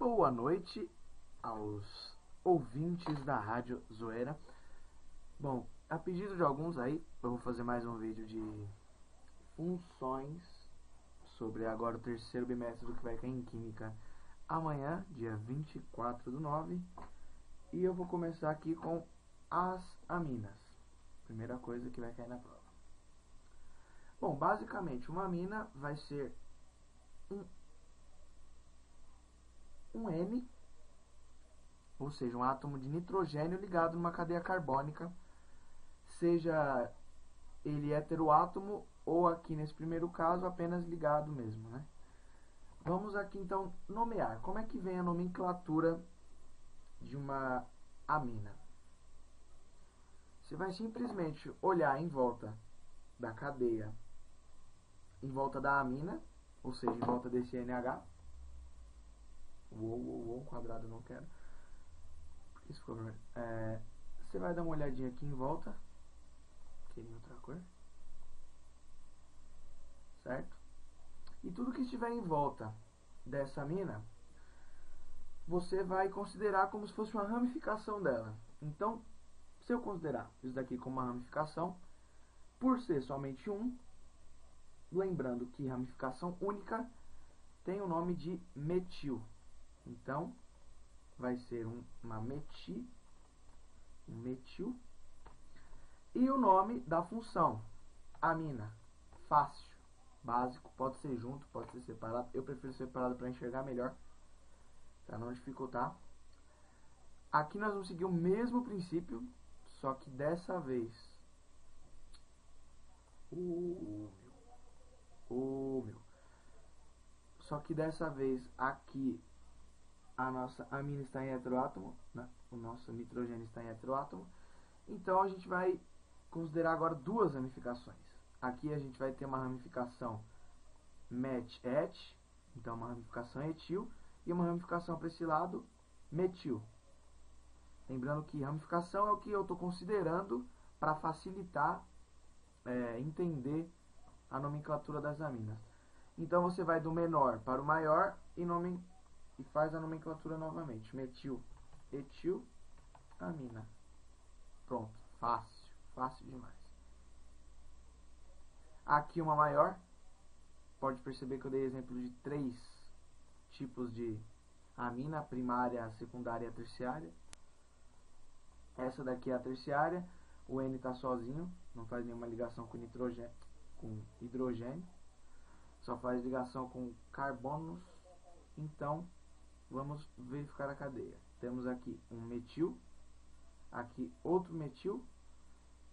Boa noite aos ouvintes da Rádio Zoeira. Bom, a pedido de alguns aí, eu vou fazer mais um vídeo de funções sobre agora o terceiro bimestre do que vai cair em Química amanhã, dia 24/9. E eu vou começar aqui com as aminas. Primeira coisa que vai cair na prova. Bom, basicamente, uma amina vai ser um N, ou seja, um átomo de nitrogênio ligado numa cadeia carbônica, seja ele heteroátomo ou, aqui nesse primeiro caso, apenas ligado mesmo, né? Vamos aqui então nomear. Como é que vem a nomenclatura de uma amina? Você vai simplesmente olhar em volta da cadeia, em volta da amina, ou seja, em volta desse NH. Quadrado eu não quero. Isso ficou vermelho. Você vai dar uma olhadinha aqui em volta. Queria outra cor. Certo? E tudo que estiver em volta dessa amina, você vai considerar como se fosse uma ramificação dela. Então, se eu considerar isso daqui como uma ramificação, por ser somente um, lembrando que ramificação única tem o nome de metil. Então, vai ser uma metil. E o nome da função, amina, fácil, básico, pode ser junto, pode ser separado. Eu prefiro separado para enxergar melhor, para não dificultar. Aqui nós vamos seguir o mesmo princípio, só que dessa vez... Só que dessa vez aqui a nossa amina está em heteroátomo, né? O nosso nitrogênio está em heteroátomo. Então a gente vai considerar agora duas ramificações. Aqui a gente vai ter uma ramificação met-et, então uma ramificação etil, e uma ramificação para esse lado, metil. Lembrando que ramificação é o que eu estou considerando para facilitar entender a nomenclatura das aminas. Então você vai do menor para o maior e faz a nomenclatura novamente. Metil, etil, amina. Pronto, fácil, fácil demais. Aqui uma maior, pode perceber que eu dei exemplo de 3 tipos de amina, a primária, a secundária e a terciária. Essa daqui é a terciária, o N está sozinho, não faz nenhuma ligação com hidrogênio, só faz ligação com carbonos. Então, vamos verificar a cadeia. Temos aqui um metil, aqui outro metil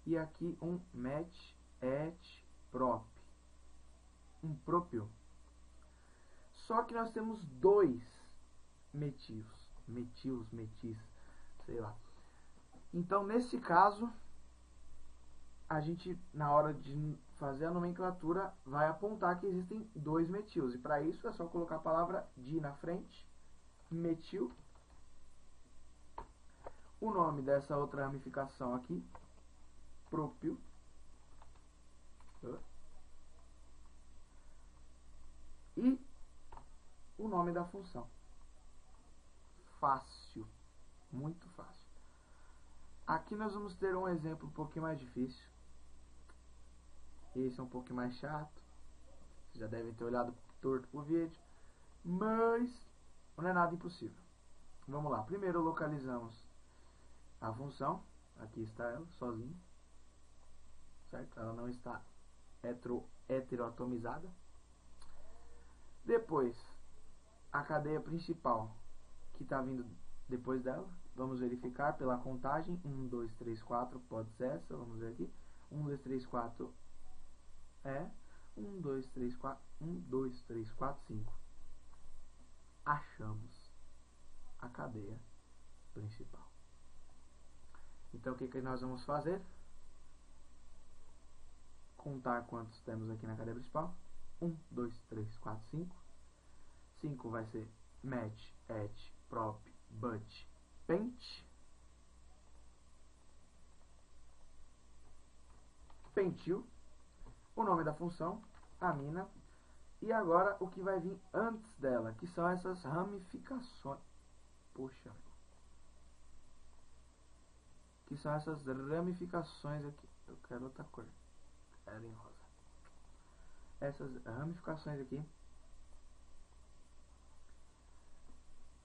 e aqui um met, et, prop, um propil. Só que nós temos 2 metis, sei lá. Então, nesse caso, a gente, na hora de fazer a nomenclatura, vai apontar que existem 2 metils. E para isso é só colocar a palavra di na frente, metil. O nome dessa outra ramificação aqui, propil. E o nome da função. Fácil, muito fácil. Aqui nós vamos ter um exemplo um pouquinho mais difícil. Esse é um pouquinho mais chato. Vocês já devem ter olhado torto pro vídeo. Mas não é nada impossível. Vamos lá. Primeiro localizamos a função. Aqui está ela, sozinha. Certo? Ela não está heteroatomizada. Depois, a cadeia principal que está vindo depois dela. Vamos verificar pela contagem. 1, 2, 3, 4. Pode ser essa. Vamos ver aqui. 1, 2, 3, 4 é 1, 2, 3, 4. 1, 2, 3, 4, 5. Achamos a cadeia principal. Então o que nós vamos fazer? Contar quantos temos aqui na cadeia principal. 1, 2, 3, 4, 5. 5 vai ser met, et, prop, but, pent. Pentil. O nome da função, amina. E agora o que vai vir antes dela, que são essas ramificações. Poxa. Que são essas ramificações aqui. Eu quero outra cor. Era em rosa. Essas ramificações aqui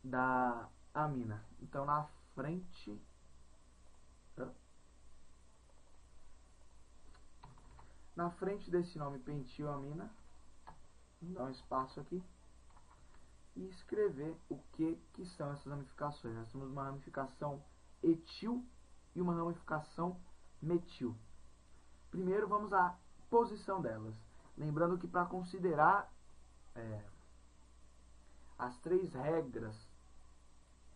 da amina. Então na frente desse nome pentil-amina, dar um espaço aqui e escrever o que são essas ramificações. Nós temos uma ramificação etil e uma ramificação metil. Primeiro vamos à posição delas. Lembrando que para considerar as 3 regras,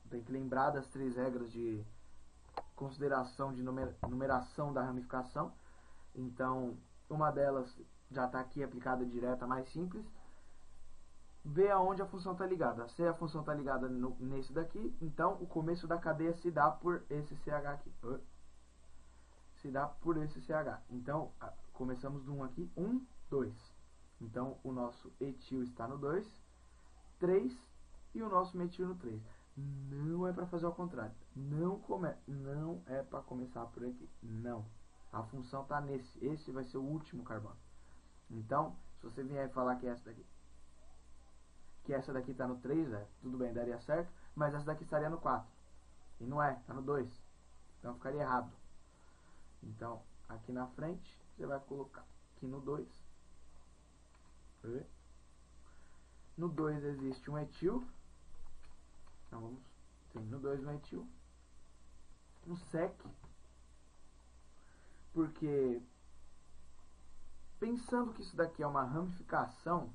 tem que lembrar das 3 regras de consideração de numeração da ramificação. Então, uma delas já está aqui aplicada direta, mais simples. Ver aonde a função está ligada. Se a função está ligada nesse daqui, então o começo da cadeia se dá por esse CH aqui. Se dá por esse CH. Então, começamos do 1 aqui. 1, 2. Então, o nosso etil está no 2, 3 e o nosso metil no 3. Não é para fazer ao contrário. Não é para começar por aqui. Não. A função está nesse. Esse vai ser o último carbono. Então, se você vier falar que essa daqui está no 3, tudo bem, daria certo, mas essa daqui estaria no 4. E não é, está no 2. Então ficaria errado. Então, aqui na frente, você vai colocar aqui no 2. No 2 existe um etil. Então tem no 2 um etil. Um sec. Porque, pensando que isso daqui é uma ramificação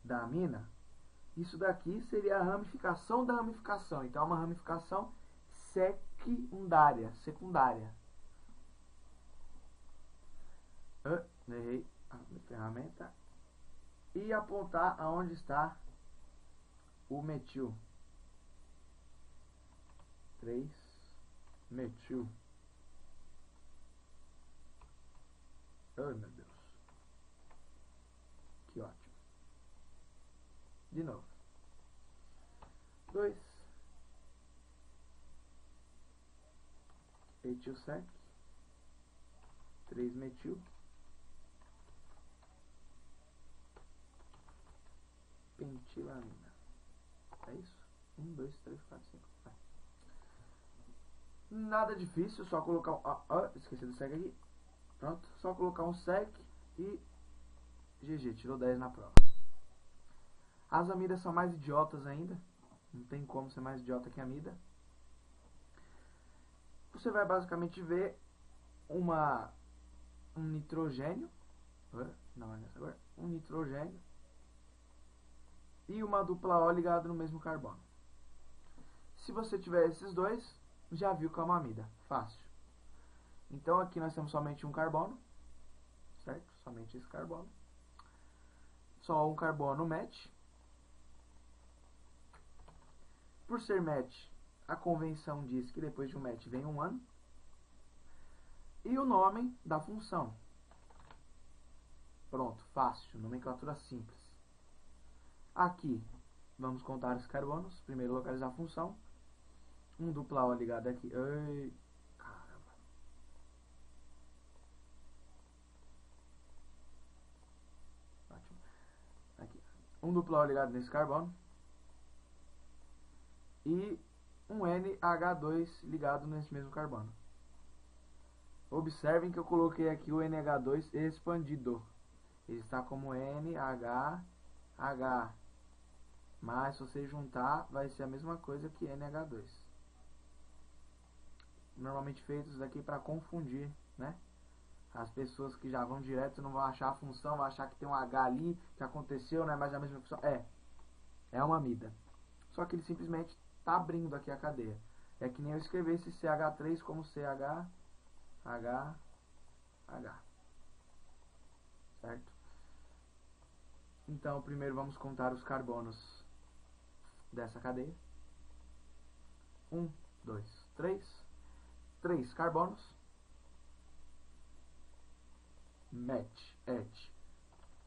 da amina, isso daqui seria a ramificação da ramificação. Então é uma ramificação secundária. Errei a ferramenta. E apontar aonde está o metil. 3 metil. Oh, meu Deus. Que ótimo. De novo. 2 etil sec. 3 metil. Pentilamina. É isso? 1, 2, 3, 4, 5. Nada difícil, só colocar um... esqueci do sec aqui. Pronto, só colocar um sec e GG, tirou 10 na prova. As amidas são mais idiotas ainda. Não tem como ser mais idiota que a amida. Você vai basicamente ver um nitrogênio. Não é nessa agora. Um nitrogênio. E uma dupla O ligada no mesmo carbono. Se você tiver esses dois, já viu que é uma amida. Fácil. Então aqui nós temos somente um carbono. Certo? Somente esse carbono. Só um carbono match. Por ser match, a convenção diz que depois de um match vem um one. E o nome da função. Pronto, fácil, nomenclatura simples. Aqui, vamos contar os carbonos. Primeiro localizar a função. Um dupla O ligado aqui. Ai, caramba. Ótimo. Aqui. Um dupla O ligado nesse carbono. E um NH2 ligado nesse mesmo carbono. Observem que eu coloquei aqui o NH2 expandido. Ele está como NHH. Mas se você juntar, vai ser a mesma coisa que NH2. Normalmente feitos daqui para confundir, né? As pessoas que já vão direto não vão achar a função, vão achar que tem um H ali, que aconteceu, né? Mas é a mesma função. É uma amida. Só que ele simplesmente está abrindo aqui a cadeia. É que nem eu escrever esse CH3 como CH, H. Certo? Então, primeiro vamos contar os carbonos dessa cadeia. 1, 2, 3. 3 carbonos. Match, et,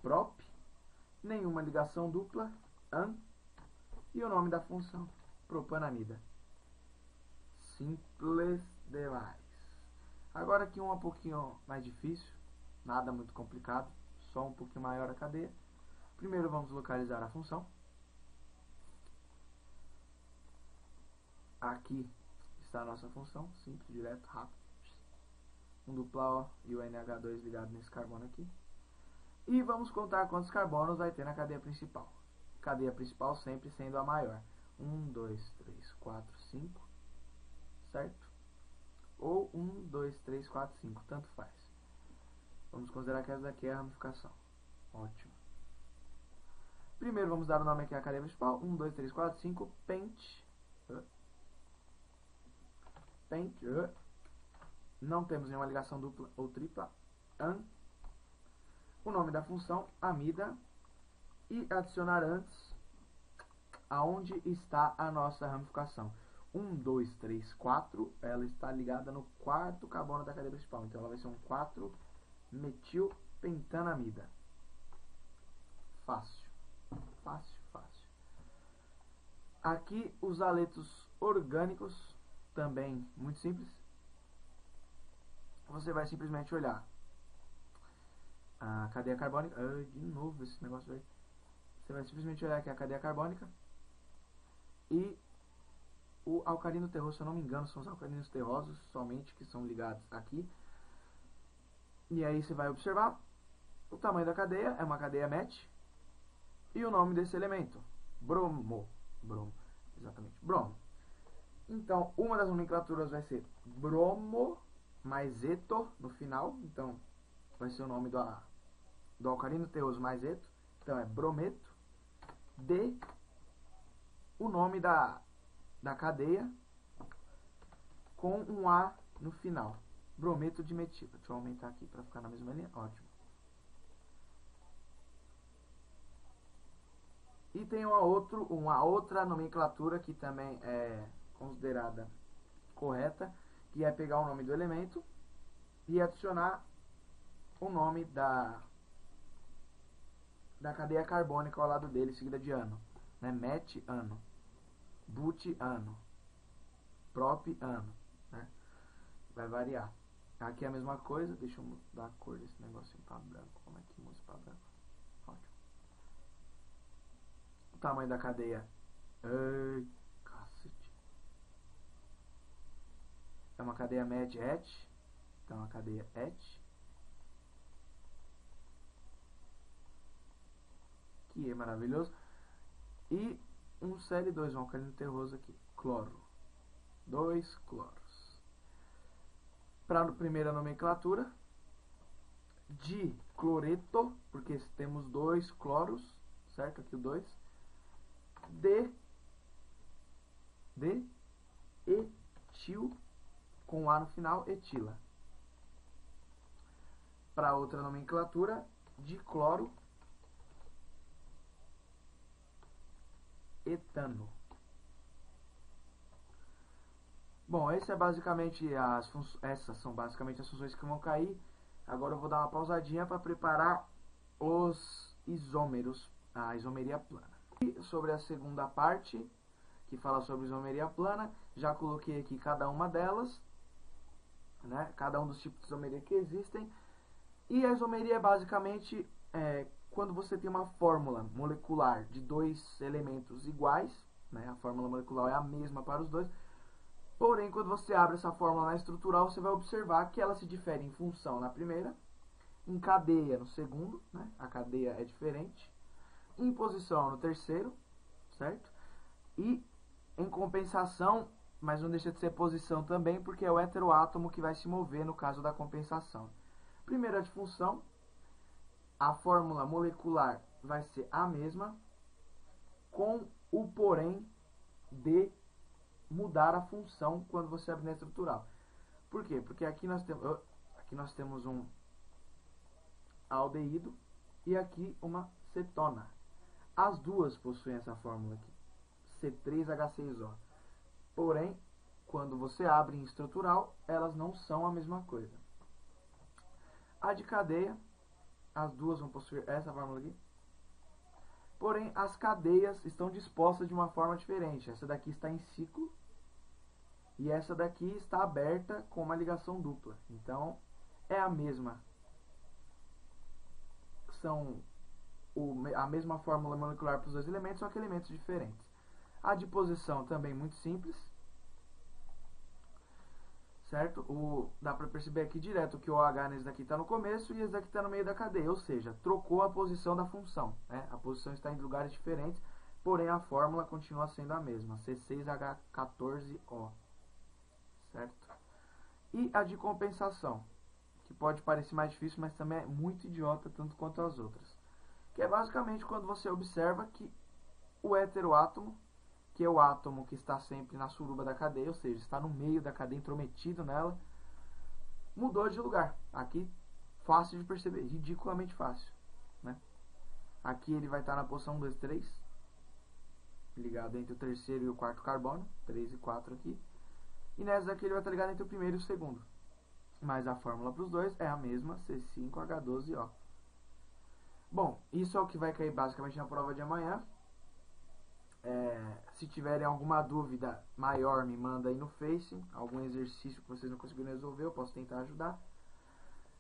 prop. nenhuma ligação dupla, an, e o nome da função, propanamida. Simples demais. Agora aqui um pouquinho mais difícil, nada muito complicado, só um pouquinho maior a cadeia. Primeiro vamos localizar a função. Aqui está a nossa função, simples, direto, rápido. Um dupla O e o NH2 ligado nesse carbono aqui. E vamos contar quantos carbonos vai ter na cadeia principal. Cadeia principal sempre sendo a maior. 1, 2, 3, 4, 5, certo? Ou 1, 2, 3, 4, 5, tanto faz. Vamos considerar que essa daqui é a ramificação. Ótimo. Primeiro vamos dar o nome aqui à cadeia principal. 1, 2, 3, 4, 5, pent. Não temos nenhuma ligação dupla ou tripla. An. O nome da função, amida. E adicionar antes aonde está a nossa ramificação. 1, 2, 3, 4. Ela está ligada no quarto carbono da cadeia principal. Então ela vai ser um 4-metilpentanamida. Fácil. Fácil, fácil. Aqui os aletos orgânicos, também muito simples. Você vai simplesmente olhar a cadeia carbônica. De novo esse negócio aí. Você vai simplesmente olhar aqui a cadeia carbônica e o alcalino terroso, se eu não me engano, são os alcalinos terrosos somente que são ligados aqui. E aí você vai observar o tamanho da cadeia, é uma cadeia MET, e o nome desse elemento, bromo, exatamente, bromo. Então, uma das nomenclaturas vai ser bromo mais eto no final, então vai ser o nome do alcalino terroso mais eto, então é brometo, de o nome da cadeia com um A no final, brometo de metila. Deixa eu aumentar aqui para ficar na mesma linha, ótimo. E tem uma outra nomenclatura que também é considerada correta, que é pegar o nome do elemento e adicionar o nome da cadeia carbônica ao lado dele, seguida de ano, né? Met ano, but ano, prop ano, né? Vai variar. Aqui é a mesma coisa, deixa eu mudar a cor desse negocinho para branco. Como é que muda para branco? Ótimo. O tamanho da cadeia, cacete, é uma cadeia MET-ET, então a cadeia ET, que é maravilhoso, e um Cl2, um alcalino terroso aqui, cloro, 2 cloros. Para a primeira nomenclatura, dicloreto, porque temos 2 cloros, certo? Aqui o 2, de etil, com A no final, etila. Para outra nomenclatura, dicloro, etano. Bom, esse é basicamente essas são basicamente as funções que vão cair. Agora eu vou dar uma pausadinha para preparar os isômeros, a isomeria plana. E sobre a segunda parte, que fala sobre isomeria plana, já coloquei aqui cada uma delas, né? Cada um dos tipos de isomeria que existem. E a isomeria é basicamente quando você tem uma fórmula molecular de dois elementos iguais, né? A fórmula molecular é a mesma para os dois. Porém, quando você abre essa fórmula na estrutural, você vai observar que ela se difere em função na primeira, em cadeia no segundo, né? A cadeia é diferente, em posição no terceiro, certo? E em compensação, mas não deixa de ser posição também, porque é o heteroátomo que vai se mover no caso da compensação. Primeira de função, a fórmula molecular vai ser a mesma, com o porém de mudar a função quando você abre na estrutural. Por quê? Porque aqui nós temos um aldeído e aqui uma cetona. As duas possuem essa fórmula aqui, C3H6O. Porém, quando você abre em estrutural, elas não são a mesma coisa. A de cadeia, as duas vão possuir essa fórmula aqui. Porém, as cadeias estão dispostas de uma forma diferente. Essa daqui está em ciclo e essa daqui está aberta com uma ligação dupla. Então, é a mesma. São a mesma fórmula molecular para os dois elementos, só que elementos diferentes. A disposição também muito simples. Certo? Dá para perceber aqui direto que o OH nesse daqui está no começo e esse daqui está no meio da cadeia, ou seja, trocou a posição da função, né? A posição está em lugares diferentes, porém a fórmula continua sendo a mesma, C6H14O, certo? E a de compensação, que pode parecer mais difícil, mas também é muito idiota, tanto quanto as outras, que é basicamente quando você observa que o heteroátomo, que é o átomo que está sempre na suruba da cadeia, ou seja, está no meio da cadeia, intrometido nela, mudou de lugar. Aqui, fácil de perceber, ridiculamente fácil, né? Aqui ele vai estar na posição 1, 2, 3, ligado entre o terceiro e o quarto carbono, 3 e 4 aqui. E nessa daqui ele vai estar ligado entre o primeiro e o segundo. Mas a fórmula para os dois é a mesma, C5H12O. Bom, isso é o que vai cair basicamente na prova de amanhã. Se tiverem alguma dúvida maior, me manda aí no Face. Algum exercício que vocês não conseguiram resolver, eu posso tentar ajudar.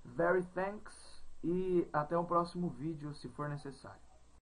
Very thanks e até o próximo vídeo, se for necessário.